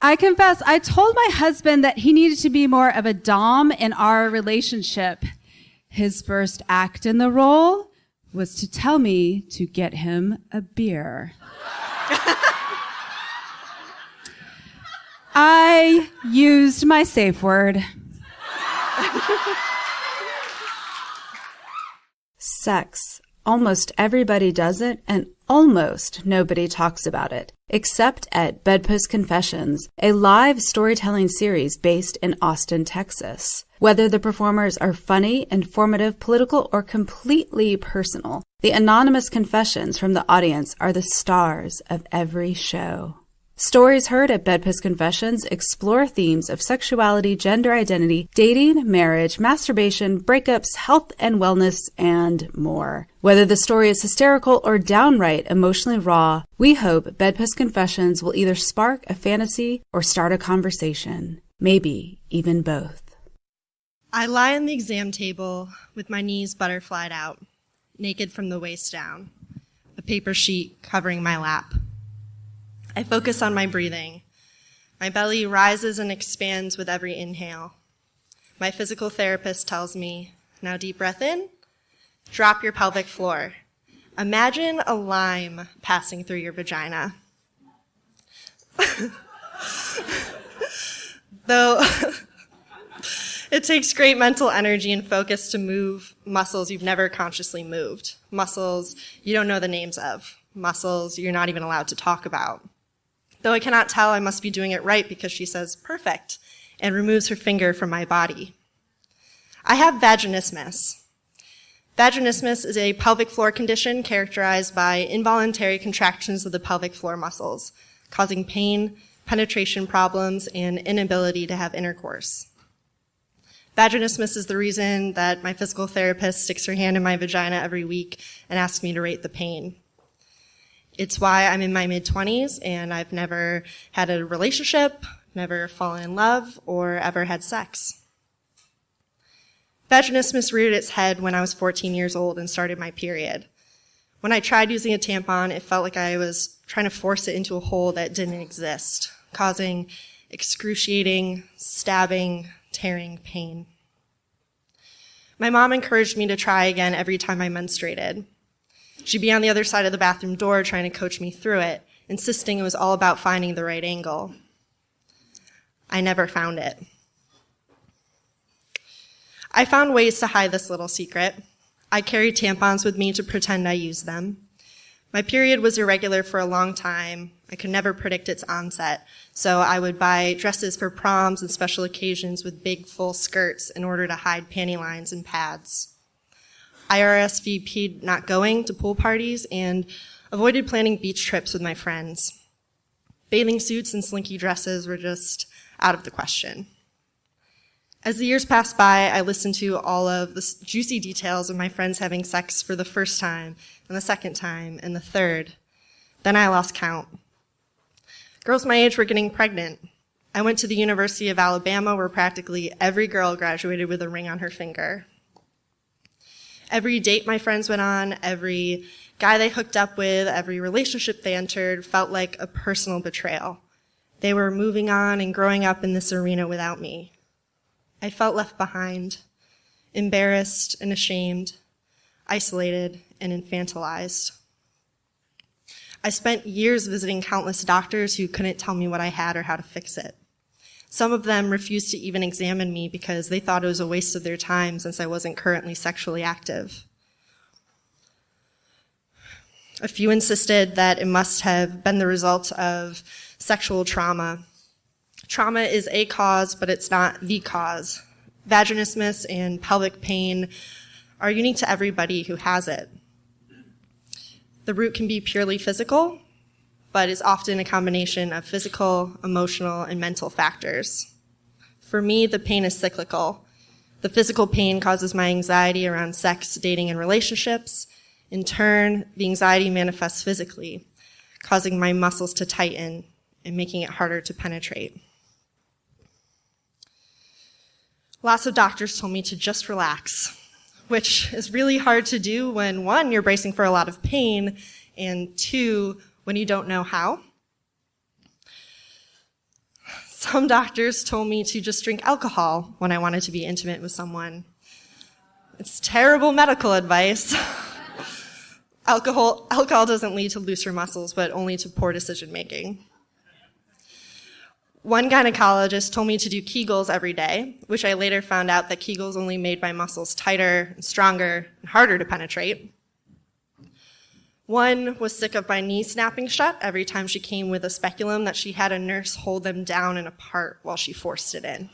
I confess, I told my husband that he needed to be more of a dom in our relationship. His first act in the role was to tell me to get him a beer. I used my safe word. Sex. Almost everybody does it, and almost nobody talks about it, except at BedPost Confessions, a live storytelling series based in Austin, Texas. Whether the performers are funny, informative, political, or completely personal, the anonymous confessions from the audience are the stars of every show. Stories heard at BedPost Confessions explore themes of sexuality, gender identity, dating, marriage, masturbation, breakups, health and wellness, and more. Whether the story is hysterical or downright emotionally raw, we hope BedPost Confessions will either spark a fantasy or start a conversation. Maybe even both. I lie on the exam table with my knees butterflied out, naked from the waist down, a paper sheet covering my lap. I focus on my breathing. My belly rises and expands with every inhale. My physical therapist tells me, now deep breath in, drop your pelvic floor. Imagine a lime passing through your vagina. Though it takes great mental energy and focus to move muscles you've never consciously moved, muscles you don't know the names of, muscles you're not even allowed to talk about. Though I cannot tell, I must be doing it right because she says, perfect, and removes her finger from my body. I have vaginismus. Vaginismus is a pelvic floor condition characterized by involuntary contractions of the pelvic floor muscles, causing pain, penetration problems, and inability to have intercourse. Vaginismus is the reason that my physical therapist sticks her hand in my vagina every week and asks me to rate the pain. It's why I'm in my mid-20s and I've never had a relationship, never fallen in love, or ever had sex. Vaginismus reared its head when I was 14 years old and started my period. When I tried using a tampon, it felt like I was trying to force it into a hole that didn't exist, causing excruciating, stabbing, tearing pain. My mom encouraged me to try again every time I menstruated. She'd be on the other side of the bathroom door trying to coach me through it, insisting it was all about finding the right angle. I never found it. I found ways to hide this little secret. I carried tampons with me to pretend I used them. My period was irregular for a long time. I could never predict its onset, so I would buy dresses for proms and special occasions with big, full skirts in order to hide panty lines and pads. I RSVP'd not going to pool parties and avoided planning beach trips with my friends. Bathing suits and slinky dresses were just out of the question. As the years passed by, I listened to all of the juicy details of my friends having sex for the first time, and the second time, and the third. Then I lost count. Girls my age were getting pregnant. I went to the University of Alabama, where practically every girl graduated with a ring on her finger. Every date my friends went on, every guy they hooked up with, every relationship they entered felt like a personal betrayal. They were moving on and growing up in this arena without me. I felt left behind, embarrassed and ashamed, isolated and infantilized. I spent years visiting countless doctors who couldn't tell me what I had or how to fix it. Some of them refused to even examine me because they thought it was a waste of their time since I wasn't currently sexually active. A few insisted that it must have been the result of sexual trauma. Trauma is a cause, but it's not the cause. Vaginismus and pelvic pain are unique to everybody who has it. The root can be purely physical, but is often a combination of physical, emotional, and mental factors. For me, the pain is cyclical. The physical pain causes my anxiety around sex, dating, and relationships. In turn, the anxiety manifests physically, causing my muscles to tighten and making it harder to penetrate. Lots of doctors told me to just relax, which is really hard to do when, one, you're bracing for a lot of pain, and two, when you don't know how. Some doctors told me to just drink alcohol when I wanted to be intimate with someone. It's terrible medical advice. Alcohol doesn't lead to looser muscles, but only to poor decision making. One gynecologist told me to do Kegels every day, which I later found out that Kegels only made my muscles tighter and stronger and harder to penetrate. One was sick of my knees snapping shut every time she came with a speculum that she had a nurse hold them down and apart while she forced it in.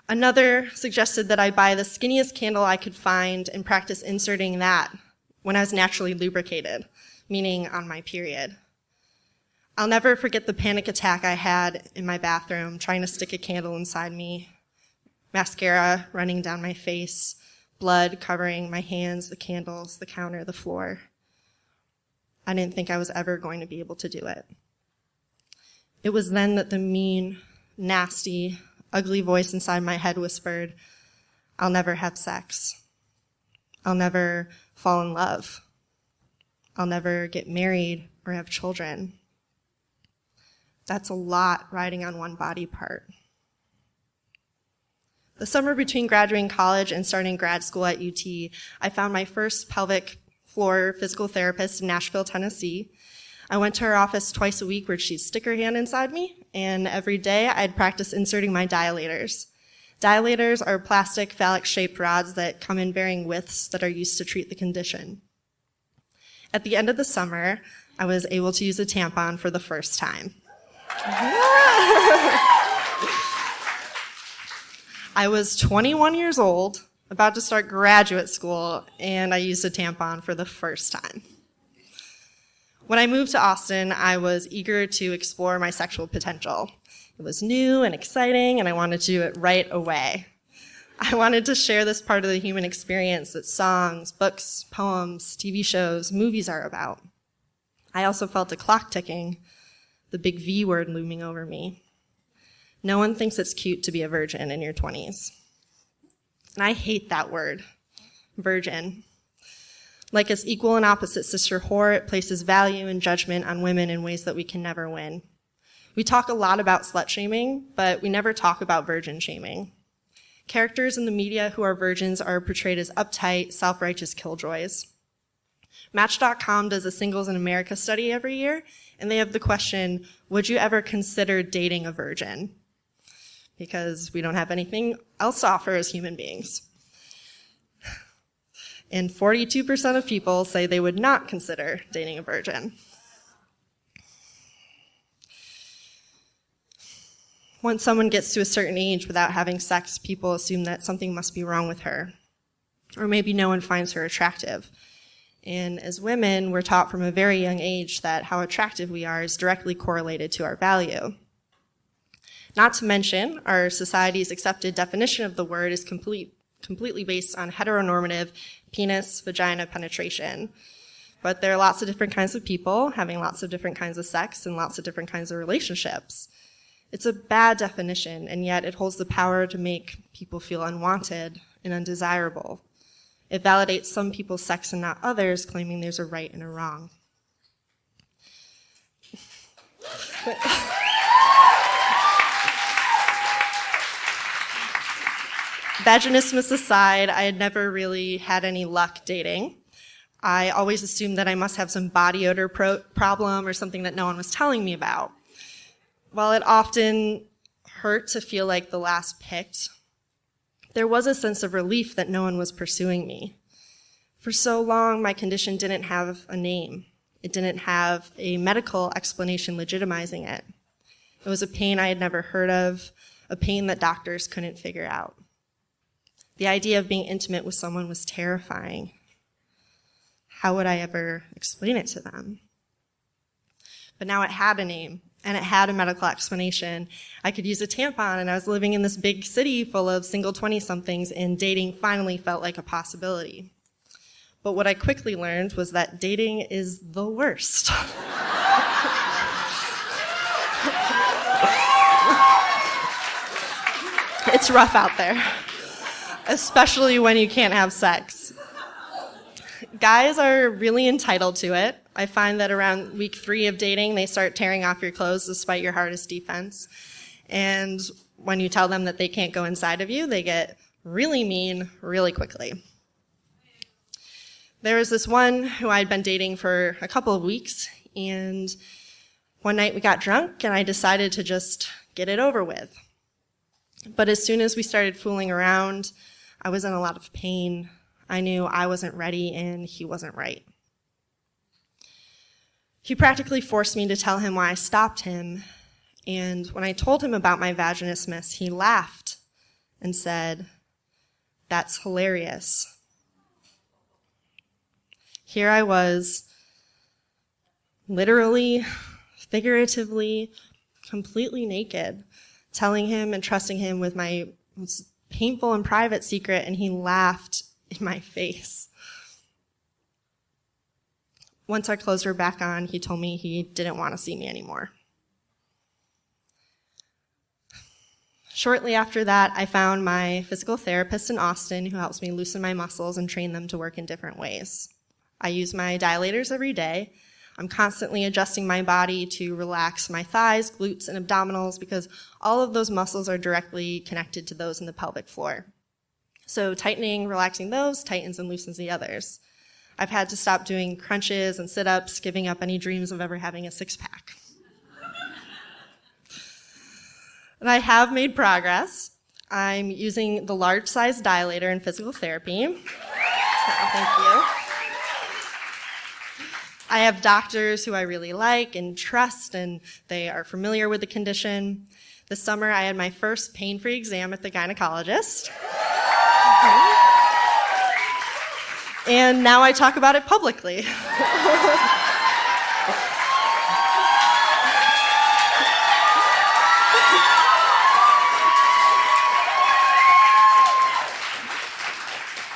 Another suggested that I buy the skinniest candle I could find and practice inserting that when I was naturally lubricated, meaning on my period. I'll never forget the panic attack I had in my bathroom trying to stick a candle inside me, mascara running down my face, blood covering my hands, the candles, the counter, the floor. I didn't think I was ever going to be able to do it. It was then that the mean, nasty, ugly voice inside my head whispered, "I'll never have sex. I'll never fall in love. I'll never get married or have children." That's a lot riding on one body part. The summer between graduating college and starting grad school at UT, I found my first pelvic floor physical therapist in Nashville, Tennessee. I went to her office twice a week where she'd stick her hand inside me, and every day I'd practice inserting my dilators. Dilators are plastic phallic-shaped rods that come in varying widths that are used to treat the condition. At the end of the summer, I was able to use a tampon for the first time. I was 21 years old, about to start graduate school, and I used a tampon for the first time. When I moved to Austin, I was eager to explore my sexual potential. It was new and exciting, and I wanted to do it right away. I wanted to share this part of the human experience that songs, books, poems, TV shows, movies are about. I also felt a clock ticking, the big V word looming over me. No one thinks it's cute to be a virgin in your 20s. And I hate that word, virgin. Like its equal and opposite sister whore, it places value and judgment on women in ways that we can never win. We talk a lot about slut shaming, but we never talk about virgin shaming. Characters in the media who are virgins are portrayed as uptight, self-righteous killjoys. Match.com does a Singles in America study every year, and they have the question, would you ever consider dating a virgin? Because we don't have anything else to offer as human beings. And 42% of people say they would not consider dating a virgin. Once someone gets to a certain age without having sex, people assume that something must be wrong with her. Or maybe no one finds her attractive. And as women, we're taught from a very young age that how attractive we are is directly correlated to our value. Not to mention, our society's accepted definition of the word is completely based on heteronormative penis, vagina penetration. But there are lots of different kinds of people having lots of different kinds of sex and lots of different kinds of relationships. It's a bad definition, and yet it holds the power to make people feel unwanted and undesirable. It validates some people's sex and not others, claiming there's a right and a wrong. Vaginismus aside, I had never really had any luck dating. I always assumed that I must have some body odor problem or something that no one was telling me about. While it often hurt to feel like the last picked, there was a sense of relief that no one was pursuing me. For so long, my condition didn't have a name. It didn't have a medical explanation legitimizing it. It was a pain I had never heard of, a pain that doctors couldn't figure out. The idea of being intimate with someone was terrifying. How would I ever explain it to them? But now it had a name, and it had a medical explanation. I could use a tampon, and I was living in this big city full of single 20-somethings, and dating finally felt like a possibility. But what I quickly learned was that dating is the worst. It's rough out there, especially when you can't have sex. Guys are really entitled to it. I find that around week 3 of dating, they start tearing off your clothes despite your hardest defense. And when you tell them that they can't go inside of you, they get really mean really quickly. There was this one who I'd been dating for a couple of weeks, and one night we got drunk, and I decided to just get it over with. But as soon as we started fooling around, I was in a lot of pain. I knew I wasn't ready, and he wasn't right. He practically forced me to tell him why I stopped him, and when I told him about my vaginismus, he laughed and said, "That's hilarious." Here I was, literally, figuratively, completely naked, telling him and trusting him with my most painful and private secret, and he laughed in my face. Once our clothes were back on, he told me he didn't want to see me anymore. Shortly after that, I found my physical therapist in Austin who helps me loosen my muscles and train them to work in different ways. I use my dilators every day. I'm constantly adjusting my body to relax my thighs, glutes, and abdominals because all of those muscles are directly connected to those in the pelvic floor. So tightening, relaxing those, tightens and loosens the others. I've had to stop doing crunches and sit-ups, giving up any dreams of ever having a six-pack. And I have made progress. I'm using the large-size dilator in physical therapy. Thank you. I have doctors who I really like and trust, and they are familiar with the condition. This summer, I had my first pain-free exam at the gynecologist. And now I talk about it publicly.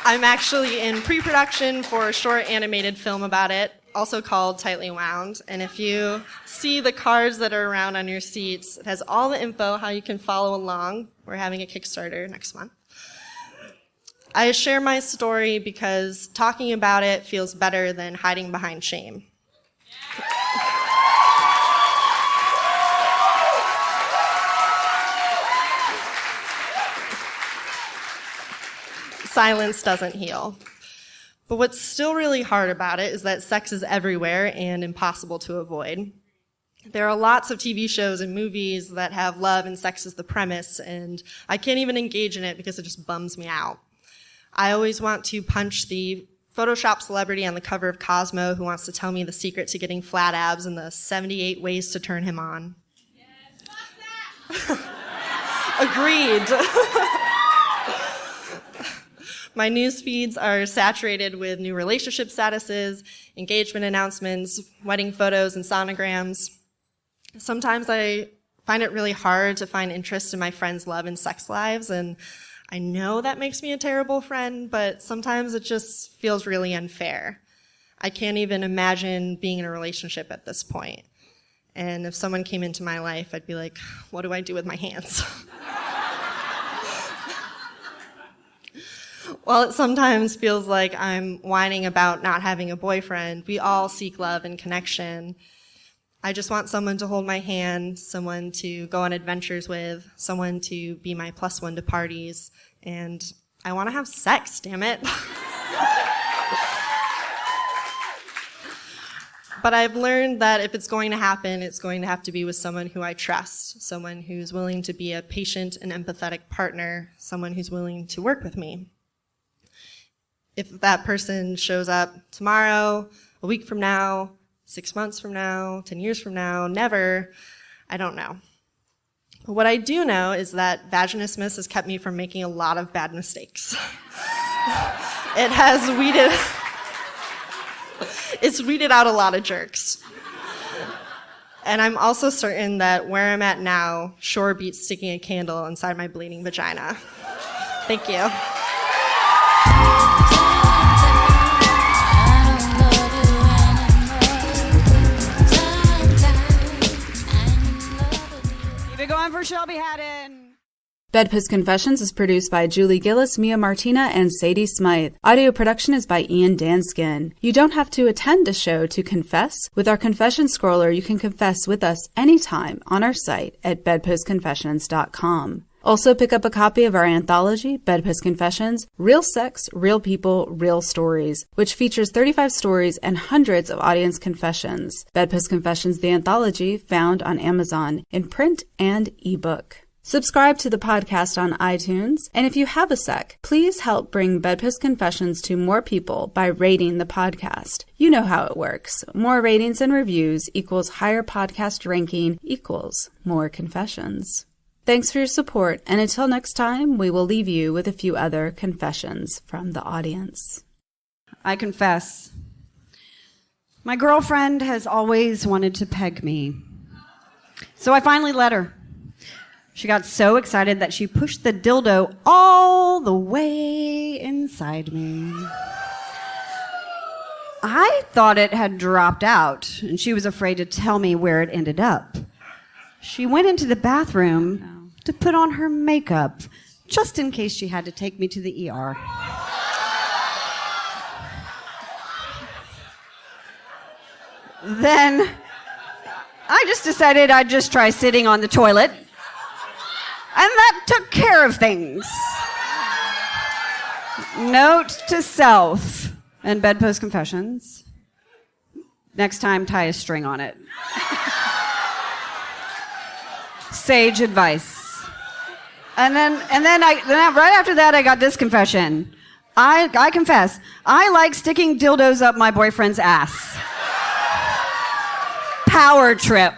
I'm actually in pre-production for a short animated film about it, also called Tightly Wound. And if you see the cards that are around on your seats, it has all the info, how you can follow along. We're having a Kickstarter next month. I share my story because talking about it feels better than hiding behind shame. Silence doesn't heal. But what's still really hard about it is that sex is everywhere and impossible to avoid. There are lots of TV shows and movies that have love and sex as the premise, and I can't even engage in it because it just bums me out. I always want to punch the Photoshop celebrity on the cover of Cosmo who wants to tell me the secret to getting flat abs and the 78 ways to turn him on. Yes, fuck that! Agreed. My news feeds are saturated with new relationship statuses, engagement announcements, wedding photos, and sonograms. Sometimes I find it really hard to find interest in my friends' love and sex lives, and I know that makes me a terrible friend, but sometimes it just feels really unfair. I can't even imagine being in a relationship at this point. And if someone came into my life, I'd be like, what do I do with my hands? While it sometimes feels like I'm whining about not having a boyfriend, we all seek love and connection. I just want someone to hold my hand, someone to go on adventures with, someone to be my +1 to parties, and I want to have sex, damn it. But I've learned that if it's going to happen, it's going to have to be with someone who I trust, someone who's willing to be a patient and empathetic partner, someone who's willing to work with me. If that person shows up tomorrow, a week from now, 6 months from now, 10 years from now, never, I don't know. But what I do know is that vaginismus has kept me from making a lot of bad mistakes. It's weeded out a lot of jerks. And I'm also certain that where I'm at now sure beats sticking a candle inside my bleeding vagina. Thank you. Keep it going for Shelby Hadden. Bedpost Confessions is produced by Julie Gillis, Mia Martina, and Sadie Smythe. Audio production is by Ian Danskin. You don't have to attend a show to confess. With our confession scroller, you can confess with us anytime on our site at bedpostconfessions.com. Also pick up a copy of our anthology, Bedpost Confessions, Real Sex, Real People, Real Stories, which features 35 stories and hundreds of audience confessions. Bedpost Confessions, the anthology, found on Amazon in print and ebook. Subscribe to the podcast on iTunes, and if you have a sec, please help bring Bedpost Confessions to more people by rating the podcast. You know how it works. More ratings and reviews equals higher podcast ranking equals more confessions. Thanks for your support, and until next time, we will leave you with a few other confessions from the audience. I confess. My girlfriend has always wanted to peg me. So I finally let her. She got so excited that she pushed the dildo all the way inside me. I thought it had dropped out, and she was afraid to tell me where it ended up. She went into the bathroom to put on her makeup, just in case she had to take me to the ER. Then I just decided I'd just try sitting on the toilet. And that took care of things. Note to self and Bedpost Confessions. Next time, tie a string on it. Sage advice. And then right after that, I got this confession. I confess, I like sticking dildos up my boyfriend's ass. Power trip.